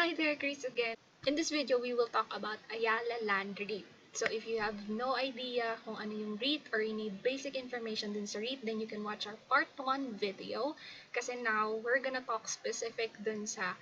Hi there, Chris again. In this video, we will talk about Ayala Land REIT. So if you have no idea kung ano yung REIT or you need basic information din sa REIT, then you can watch our part 1 video. Kasi now, we're gonna talk specific dun sa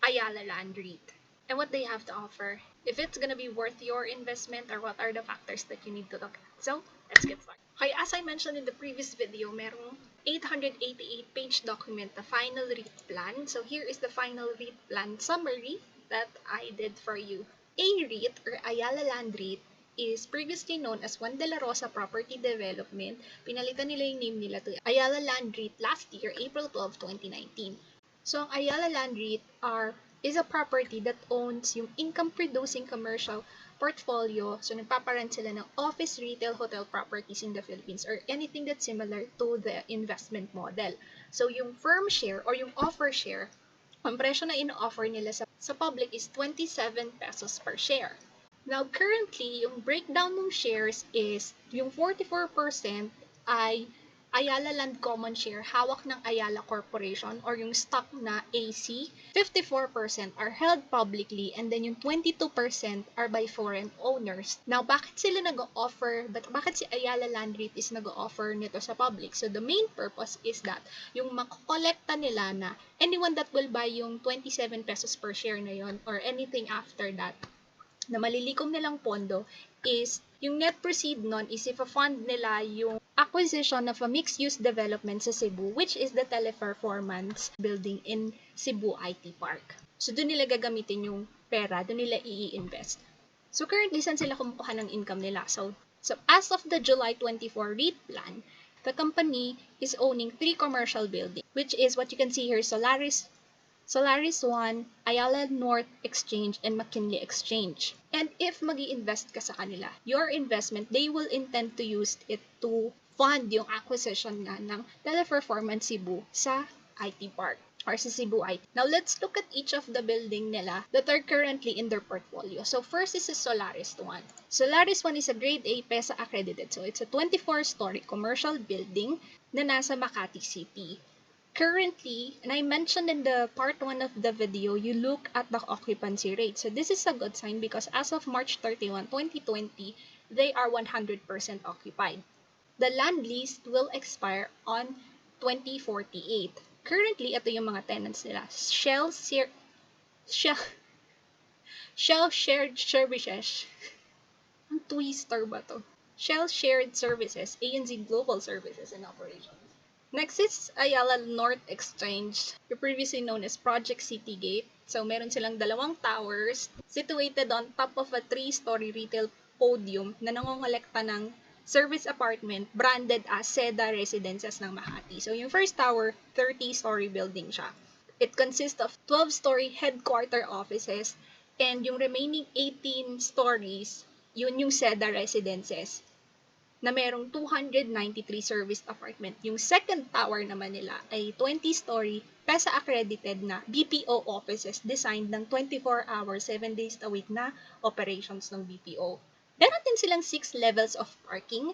Ayala Land REIT and what they have to offer. If it's gonna be worth your investment or what are the factors that you need to look at. So, let's get started. Okay, as I mentioned in the previous video, merong 888-page document, the final REIT plan. So here is the final REIT plan summary that I did for you. AREIT or Ayala Land REIT is previously known as Juan de la Rosa Property Development. Pinalitan nila yung name nila to Ayala Land REIT last year, April 12, 2019. So ang Ayala Land REIT is a property that owns yung income-producing commercial portfolio. So, nagpaparent sila ng office, retail, hotel properties in the Philippines or anything that's similar to the investment model. So, yung firm share or yung offer share, ang presyo na ino-offer nila sa public is 27 pesos per share. Now, currently, yung breakdown ng shares is yung 44% ay Ayala Land Common Share, hawak ng Ayala Corporation or yung stock na AC. 54% are held publicly and then yung 22% are by foreign owners. Now, bakit sila nag-o-offer, bakit si Ayala Land REIT is nag-o-offer nito sa public? So, the main purpose is that yung makokolekta nila na anyone that will buy yung 27 pesos per share na yon or anything after that na malilikom nilang pondo is yung net proceed nun is if a-fund nila yung acquisition of a mixed-use development sa Cebu, which is the Teleperformance building in Cebu IT Park. So, doon nila gagamitin yung pera, doon nila i-invest. So, currently, saan sila kumukuha ng income nila? So as of the July 24 REIT plan, the company is owning 3 commercial buildings, which is what you can see here, Solaris 1, Ayala North Exchange, and McKinley Exchange. And if magi-invest ka sa kanila, your investment, they will intend to use it to fund yung acquisition nga ng Teleperformance Cebu sa IT Park or sa Cebu IT. Now, let's look at each of the building nila that are currently in their portfolio. So, first is the Solaris 1. Solaris 1 is a Grade A PESA accredited. So, it's a 24-story commercial building na nasa Makati City. Currently, and I mentioned in the part 1 of the video, you look at the occupancy rate. So this is a good sign because as of March 31, 2020, they are 100% occupied. The land lease will expire on 2048. Currently, ito yung mga tenants nila. Shell Shared Services. Ang twister ba to? Shell Shared Services, ANZ Global Services and Operations. Next is Ayala North Exchange, previously known as Project City Gate. So, meron silang 2 towers situated on top of a 3-story retail podium na nangongolekta ng service apartment branded as Seda Residences ng Makati. So, yung first tower, 30-story building siya. It consists of 12-story headquarter offices and yung remaining 18 stories, yun yung Seda Residences na merong 293 serviced apartment. Yung second tower naman nila ay 20-story PESA accredited na BPO offices designed ng 24 hours, 7 days a week na operations ng BPO. Meron din silang 6 levels of parking.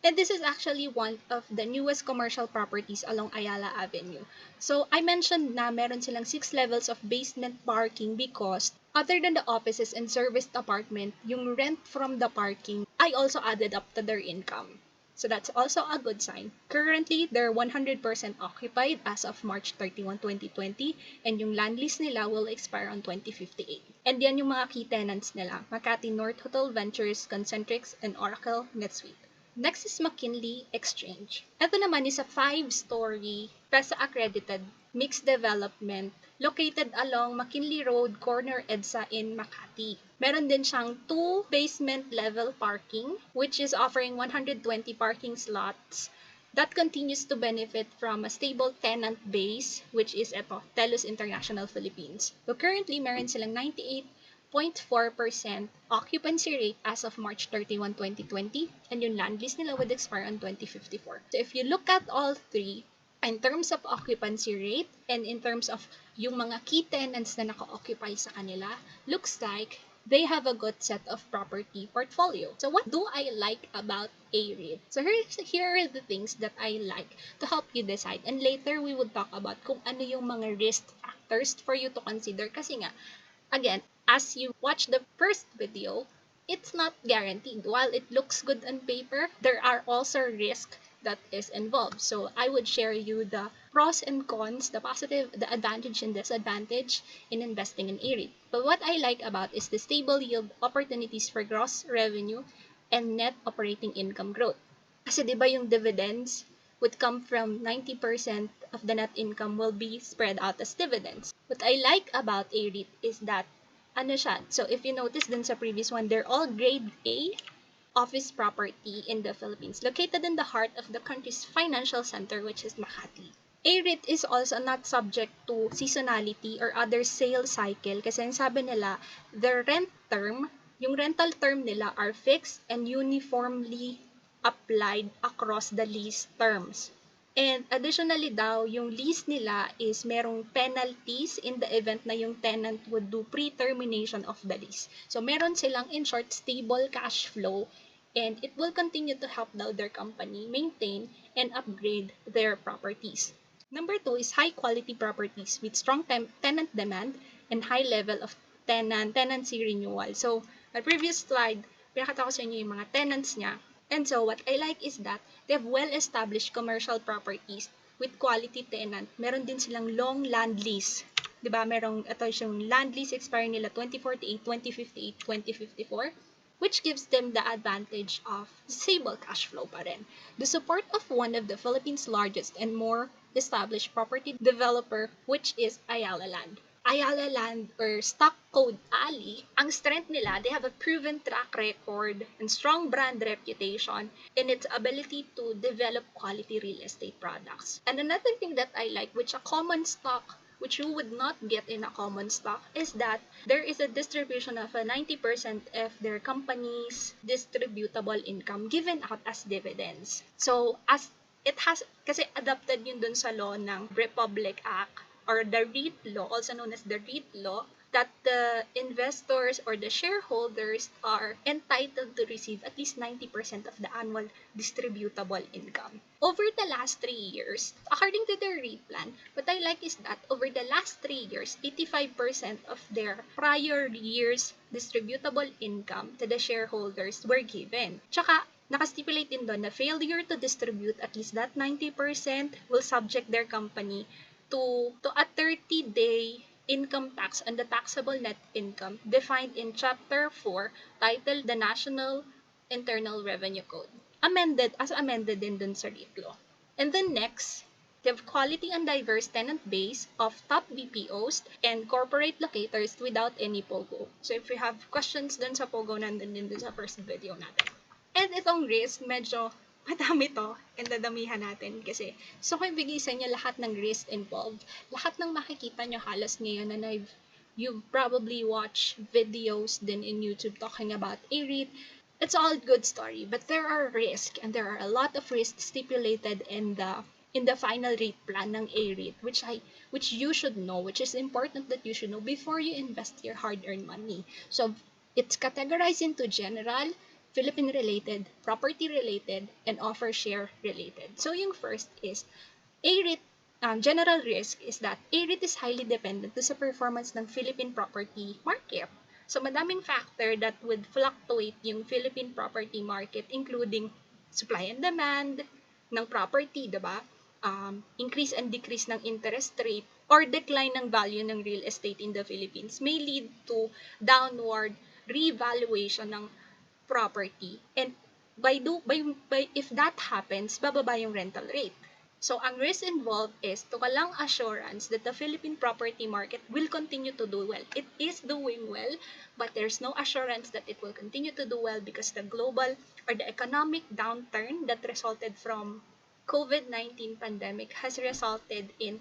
And this is actually one of the newest commercial properties along Ayala Avenue. So, I mentioned na meron silang 6 levels of basement parking because other than the offices and serviced apartment, yung rent from the parking ay also added up to their income. So, that's also a good sign. Currently, they're 100% occupied as of March 31, 2020, and yung land lease nila will expire on 2058. And yan yung mga key tenants nila, Makati North Hotel Ventures, Eccentrics, and Oracle NetSuite. Next is McKinley Exchange. Ito naman is a 5-story PESA accredited mixed development located along McKinley Road, corner EDSA in Makati. Meron din siyang 2 basement level parking which is offering 120 parking slots that continues to benefit from a stable tenant base which is Telus International Philippines. So currently meron silang 98.4% occupancy rate as of March 31, 2020, and yung land lease nila would expire on 2054. So if you look at all 3, in terms of occupancy rate and in terms of yung mga key tenants na naka-occupy sa kanila, looks like they have a good set of property portfolio. So what do I like about AREIT? So here are the things that I like to help you decide. And later we would talk about kung ano yung mga risk factors for you to consider kasi nga Again, as you watch the first video, it's not guaranteed. While it looks good on paper, there are also risks that is involved. So I would share you the pros and cons, the positive, the advantage and disadvantage in investing in AREIT. But what I like about is the stable yield opportunities for gross revenue and net operating income growth. Kasi 'di ba yung dividends would come from 90% of the net income will be spread out as dividends. What I like about AREIT is that ano siya, so if you notice dun sa previous one, they're all grade A office property in the Philippines, located in the heart of the country's financial center, which is Makati. AREIT is also not subject to seasonality or other sales cycle kasi sabi nila, the rent term, yung rental term nila are fixed and uniformly applied across the lease terms. And additionally daw, yung lease nila is merong penalties in the event na yung tenant would do pre-termination of the lease. So meron silang in short stable cash flow and it will continue to help daw their company maintain and upgrade their properties. Number 2 is high quality properties with strong tenant demand and high level of tenancy renewal. So, my previous slide, pinakita ko sa inyo yung mga tenants niya. And so, what I like is that they have well-established commercial properties with quality tenant. Meron din silang long land lease. Diba? Merong, ito yung land lease expiring nila 2048, 2058, 2054. Which gives them the advantage of stable cash flow pa rin. The support of one of the Philippines' largest and more established property developer, which is Ayala Land. Ayala Land or stock code ALI, ang strength nila, they have a proven track record and strong brand reputation in its ability to develop quality real estate products. And another thing that I like, which a common stock which you would not get in a common stock, is that there is a distribution of a 90% of their company's distributable income given out as dividends. So, as it has, kasi adapted yun dun sa law ng Republic Act or the REIT law, also known as the REIT law, that the investors or the shareholders are entitled to receive at least 90% of the annual distributable income. Over the last 3 years, according to their REIT plan, what I like is that over the last 3 years, 85% of their prior year's distributable income to the shareholders were given. Tsaka, nakastipulate din doon na failure to distribute at least that 90% will subject their company to a 30-day income tax on the taxable net income defined in Chapter 4 titled the National Internal Revenue Code. Amended din dun sa REIT law. And then next, they have quality and diverse tenant base of top BPOs and corporate locators without any POGO. So if you have questions dun sa POGO, nandun din dun sa first video natin. And itong risk, medyo madami to and dadamihan natin kasi so ko ibigay sa inyo lahat ng risk involved. Lahat ng makikita nyo halos ngayon na you've probably watched videos din in YouTube talking about AREIT. It's all good story, but there are risks and there are a lot of risks stipulated in the final REIT plan ng AREIT which you should know, which is important that you should know before you invest your hard-earned money. So it's categorized into general, Philippine-related, property-related, and offer share-related. So yung first is, AREIT, general risk is that AREIT is highly dependent sa performance ng Philippine property market. So madaming factor that would fluctuate yung Philippine property market including supply and demand ng property, diba? Increase and decrease ng interest rate or decline ng value ng real estate in the Philippines may lead to downward revaluation ng property and if that happens, bababa yung rental rate. So, ang risk involved is to walang assurance that the Philippine property market will continue to do well. It is doing well, but there's no assurance that it will continue to do well because the global or the economic downturn that resulted from COVID-19 pandemic has resulted in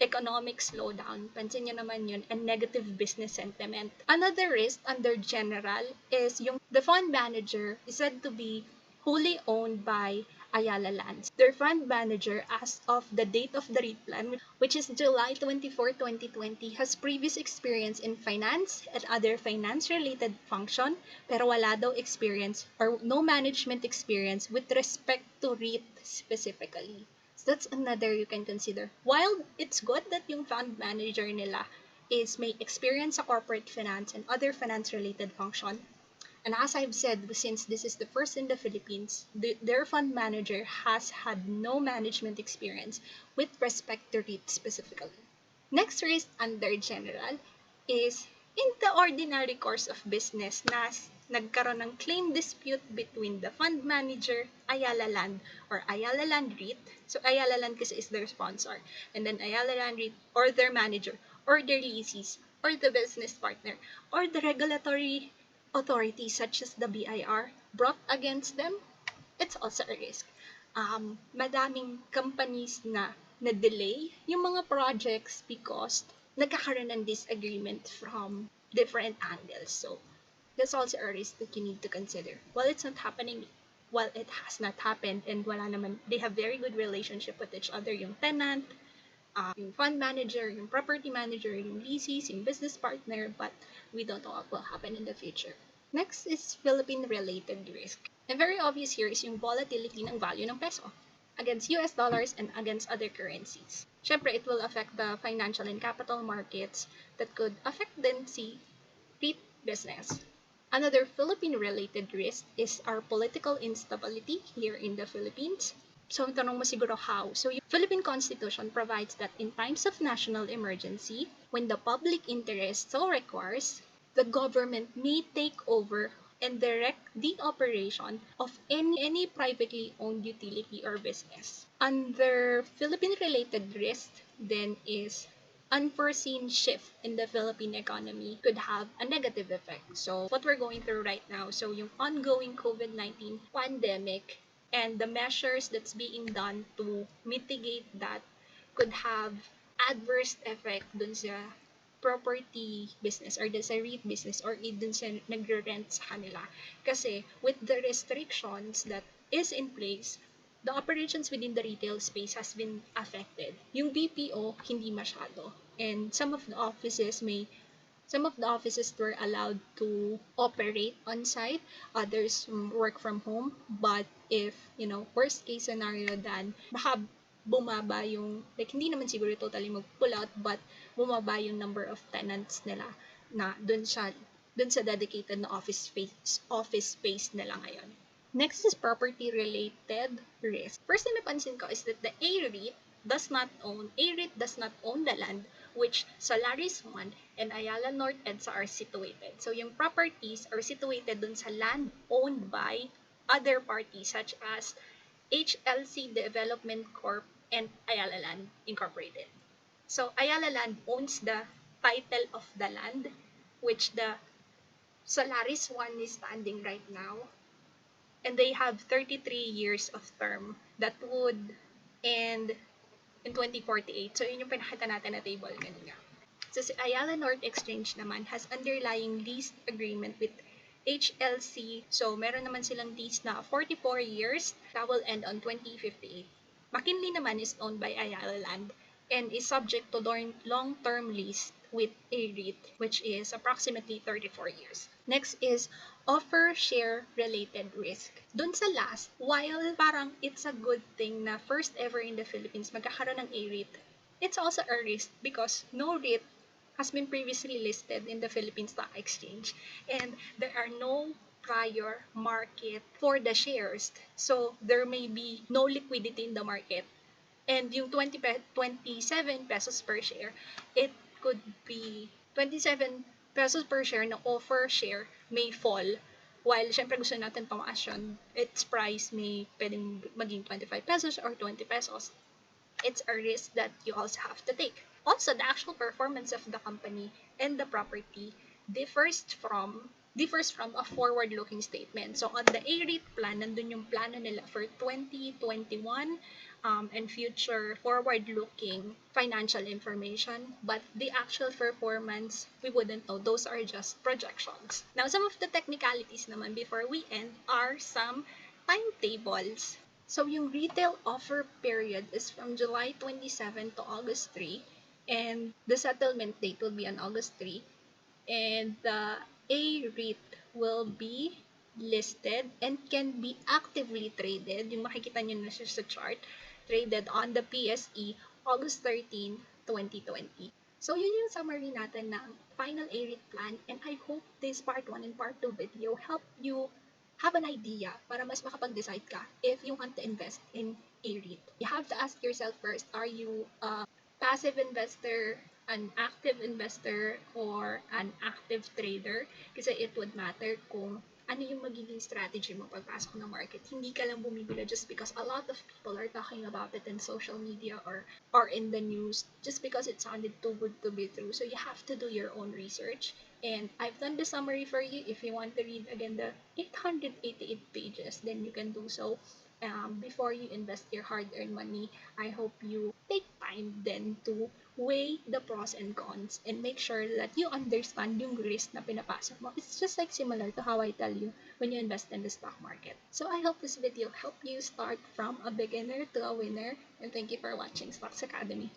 economic slowdown, pansin nyo naman yun, and negative business sentiment. Another risk under general is the fund manager is said to be wholly owned by Ayala Land. Their fund manager, as of the date of the REIT plan, which is July 24, 2020, has previous experience in finance and other finance-related function, pero wala daw experience or no management experience with respect to REIT specifically. So that's another you can consider. While it's good that yung fund manager nila is may experience sa corporate finance and other finance-related function. And as I've said, since this is the first in the Philippines, their fund manager has had no management experience with respect to REIT specifically. Next risk under general is in the ordinary course of business na nagkaroon ng claim dispute between the fund manager, Ayala Land or Ayala Land REIT. So Ayala Land kasi is their sponsor. And then Ayala Land REIT or their manager or their leases or the business partner or the regulatory authorities such as the BIR brought against them, it's also a risk. Madaming companies na na-delay yung mga projects because nagkakaroon ng disagreement from different angles. So, that's also a risk that you need to consider. Well, it's not happening, well, it has not happened, and wala naman, they have very good relationship with each other, yung tenant, yung fund manager, yung property manager, yung leases, yung business partner, but we don't know what will happen in the future. Next is Philippine-related risk. And very obvious here is yung volatility ng value ng peso against US dollars and against other currencies. Syempre, it will affect the financial and capital markets that could affect din si REIT business. Another Philippine-related risk is our political instability here in the Philippines. So, tanong mo siguro how? So, yung Philippine Constitution provides that in times of national emergency, when the public interest so requires, the government may take over and direct the operation of any privately owned utility or business. Under Philippine-related risk, then is unforeseen shift in the Philippine economy could have a negative effect. So, what we're going through right now, so yung ongoing COVID-19 pandemic and the measures that's being done to mitigate that could have adverse effect dun sa property business or dun sa REIT business or dun sa nagre-rent sa kanila. Kasi with the restrictions that is in place, the operations within the retail space has been affected. Yung BPO, hindi masyado. And some of the offices were allowed to operate on-site, others work from home. But if, worst case scenario dan, baka bumaba yung, like hindi naman siguro totally mag-pull out, but bumaba yung number of tenants nila na dun sa dedicated na office space nila ngayon. Next is property-related risk. First na napansin ko is that the AREIT does not own the land which Solaris Juan and Ayala North EDSA are situated. So, yung properties are situated dun sa land owned by other parties such as HLC Development Corp and Ayala Land Incorporated. So, Ayala Land owns the title of the land which the Solaris Juan is standing right now. And they have 33 years of term that would end in 2048. So, yun yung pinakita natin na table kanina. So, si Ayala North Exchange naman has underlying lease agreement with HLC. So, meron naman silang lease na 44 years that will end on 2058. McKinley naman is owned by Ayala Land and is subject to long-term lease with a REIT, which is approximately 34 years. Next is offer share related risk. Dun sa last, while parang it's a good thing na first ever in the Philippines magkakaroon ng AREIT, it's also a risk because no REIT has been previously listed in the Philippine Stock Exchange and there are no prior market for the shares. So there may be no liquidity in the market. And yung 27 pesos per share, it could be 27 pesos per share na offer share may fall. While syempre gusto natin tumaas yun, its price may pwedeng maging 25 pesos or 20 pesos. It's a risk that you also have to take. Also, the actual performance of the company and the property differs from a forward-looking statement. So, on the AREIT plan, nandun yung plano nila for 2021 and future forward-looking financial information. But the actual performance, we wouldn't know. Those are just projections. Now, some of the technicalities naman before we end are some timetables. So, yung retail offer period is from July 27 to August 3. And the settlement date will be on August 3. And the AREIT will be listed and can be actively traded. Yung makikita nyo na siya sa chart, traded on the PSE August 13, 2020. So, yun yung summary natin ng final AREIT plan, and I hope this part 1 and part 2 video help you have an idea para mas makapag-decide ka if you want to invest in AREIT. You have to ask yourself first, are you a passive investor, an active investor, or an active trader? Kasi it would matter kung ano yung magiging strategy mo pagpasok ng market. Hindi ka lang bumibili just because a lot of people are talking about it in social media or in the news just because it sounded too good to be true. So you have to do your own research. And I've done the summary for you. If you want to read again the 888 pages, then you can do so. Before you invest your hard-earned money, I hope you take time then to weigh the pros and cons and make sure that you understand yung risk na pinapasok mo. It's just like similar to how I tell you when you invest in the stock market. So I hope this video helped you start from a beginner to a winner, and thank you for watching Stocks Academy.